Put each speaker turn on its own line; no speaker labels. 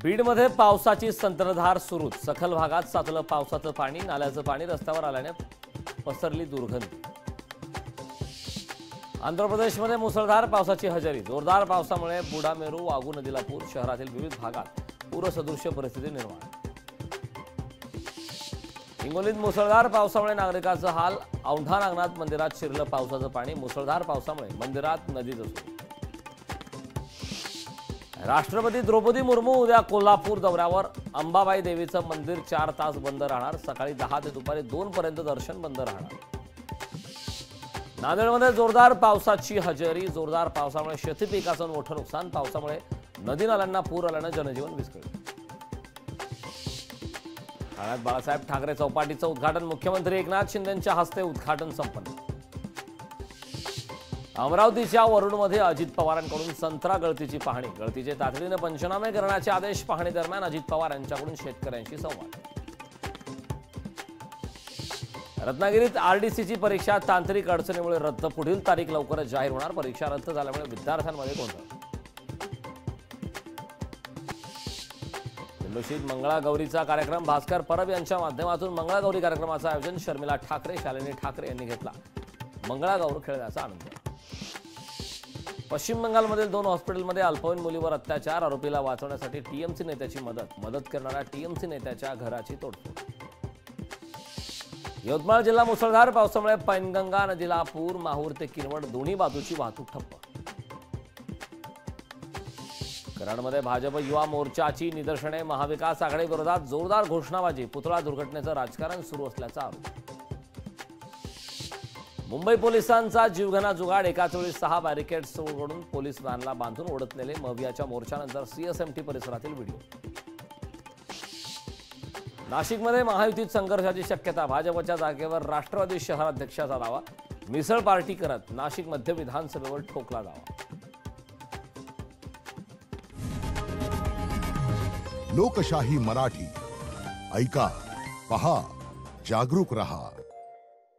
बीडमध्ये पावसाची संततधार सुरूच। सखल भागात साचलं पावसाचं पाणी, नाल्याचं पाणी रस्त्यावर आल्याने पसरली दुर्गंधी। आंध्र प्रदेशमध्ये मुसळधार पावसाची हजेरी। जोरदार पावसामुळे बुढामेरू वाघू नदीला पूर, शहरातील विविध भागात पूरसदृश्य परिस्थिती निर्माण। हिंगोलीत मुसळधार पावसामुळे नागरिकांचा हाल, औंढा नागनाथ मंदिरात शिरलं पावसाचं पाणी। मुसळधार पावसामुळे मंदिरात नदीचं सूर। राष्ट्रपती द्रौपदी मुर्मू उद्या कोल्हापूर दौऱ्यावर। अंबाबाई देवीचं मंदिर 4 तास बंद राहणार। सकाळी 10 ते दुपारी 2 पर्यंत दर्शन बंद राहणार। नांदेडमध्ये जोरदार पावसाची हजेरी। जोरदार पावसामुळे शेती पिकाचं मोठं नुकसान। पावसामुळे नदी नाल्यांना पूर आल्यानं जनजीवन विस्कळीत। ठाण्यात बाळासाहेब ठाकरे चौपाटीचं उद्घाटन। मुख्यमंत्री एकनाथ शिंदेंच्या हस्ते उद्घाटन संपन्न। अमरावतीच्या वरुडमध्ये अजित पवारांकडून संत्रा गळतीची पाहणी। गळतीचे तातडीने पंचनामे करण्याचे आदेश। पाहणी दरम्यान अजित पवार यांच्याकडून शेतकऱ्यांशी संवाद। रत्नागिरीत आरडीसीची परीक्षा तांत्रिक अडचणीमुळे रद्द। पुढील तारीख लवकरच जाहीर होणार। परीक्षा रद्द झाल्यामुळे विद्यार्थ्यांमध्ये गोंधळ। दिंडोशीत मंगळागौरीचा कार्यक्रम। भास्कर परब यांच्या माध्यमातून मंगळागौरी कार्यक्रमाचं आयोजन। शर्मिला ठाकरे, शालिनी ठाकरे यांनी घेतला मंगळागौर खेळण्याचा आनंद। पश्चिम बंगालमधील 2 हॉस्पिटलमध्ये अल्पवयीन मुलीवर अत्याचार। आरोपीला वाचवण्यासाठी टीएमसी नेत्याची मदत करणाऱ्या टीएमसी नेत्याच्या घराची तोडफोड। यवतमाळ जिल्हा मुसळधार पावसामुळे पैनगंगा नदीला पूर। माहूर ते किनवट दोन्ही बाजूची वाहतूक ठप्प। कराडमध्ये भाजप युवा मोर्चाची निदर्शने। महाविकास आघाडी विरोधात जोरदार घोषणाबाजी। पुतळा दुर्घटनेचं राजकारण सुरू असल्याचा आरोप। मुंबई पोलिसांचा जीवघेणा जुगाड। एकाच वेळी 6 बॅरिकेड्स तोडून पोलीस व्हॅनला बांधून ओढतलेले। मवियाच्या मोर्चानंतर सीएसएमटी परिसरातील व्हिडिओ। नाशिकमध्ये महायुतीत संघर्षाची शक्यता। भाजपच्या जागेवर राष्ट्रवादी शहराध्यक्षाचा दावा। मिसळ पार्टी करत नाशिक मध्य विधानसभेवर ठोकला दावा।
लोकशाही मराठी ऐका, पहा, जागरूक रहा।